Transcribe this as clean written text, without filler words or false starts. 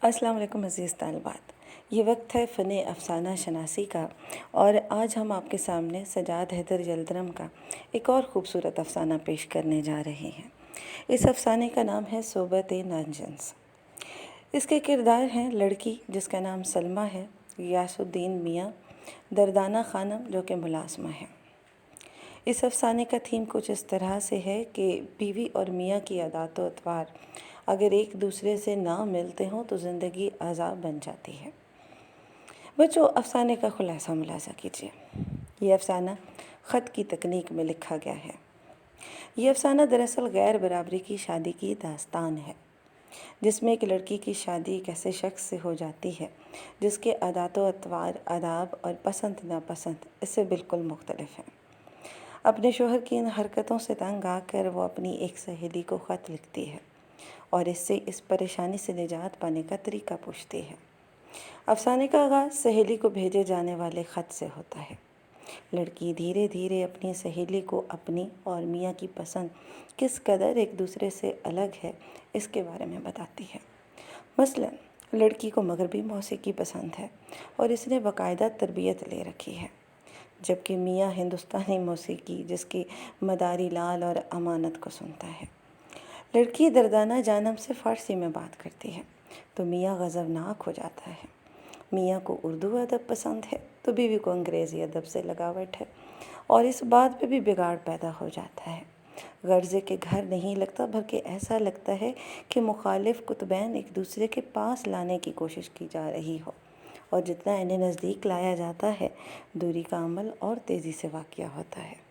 السلام علیکم عزیز طالبات، یہ وقت ہے فن افسانہ شناسی کا، اور آج ہم آپ کے سامنے سجاد حیدر یلدرم کا ایک اور خوبصورت افسانہ پیش کرنے جا رہے ہیں۔ اس افسانے کا نام ہے صحبت ناجنس۔ اس کے کردار ہیں لڑکی جس کا نام سلمیٰ ہے، غیاث الدین میاں، دردانہ خانم جو کہ ملازمہ ہے۔ اس افسانے کا تھیم کچھ اس طرح سے ہے کہ بیوی اور میاں کی عادات و اطوار اگر ایک دوسرے سے نہ ملتے ہوں تو زندگی عذاب بن جاتی ہے۔ بچوں، افسانے کا خلاصہ ملاحظہ کیجیے۔ یہ افسانہ خط کی تکنیک میں لکھا گیا ہے۔ یہ افسانہ دراصل غیر برابری کی شادی کی داستان ہے، جس میں ایک لڑکی کی شادی ایک ایسے شخص سے ہو جاتی ہے جس کے عادات و اطوار، آداب اور پسند ناپسند اس سے بالکل مختلف ہیں۔ اپنے شوہر کی ان حرکتوں سے تنگ آ کر وہ اپنی ایک سہیلی کو خط لکھتی ہے اور اس پریشانی سے نجات پانے کا طریقہ پوچھتی ہے۔ افسانے کا آغاز سہیلی کو بھیجے جانے والے خط سے ہوتا ہے۔ لڑکی دھیرے دھیرے اپنی سہیلی کو اپنی اور میاں کی پسند کس قدر ایک دوسرے سے الگ ہے اس کے بارے میں بتاتی ہے۔ مثلاً لڑکی کو مغربی موسیقی پسند ہے اور اس نے باقاعدہ تربیت لے رکھی ہے، جبکہ میاں ہندوستانی موسیقی جس کی مداری لال اور امانت کو سنتا ہے۔ لڑکی دردانہ جانم سے فارسی میں بات کرتی ہے تو میاں غضبناک ہو جاتا ہے۔ میاں کو اردو ادب پسند ہے تو بیوی کو انگریزی ادب سے لگاوٹ ہے، اور اس بات پہ بھی بگاڑ پیدا ہو جاتا ہے۔ غرضے کہ گھر نہیں لگتا، بلکہ ایسا لگتا ہے کہ مخالف قطبین ایک دوسرے کے پاس لانے کی کوشش کی جا رہی ہو، اور جتنا انہیں نزدیک لایا جاتا ہے دوری کا عمل اور تیزی سے واقع ہوتا ہے۔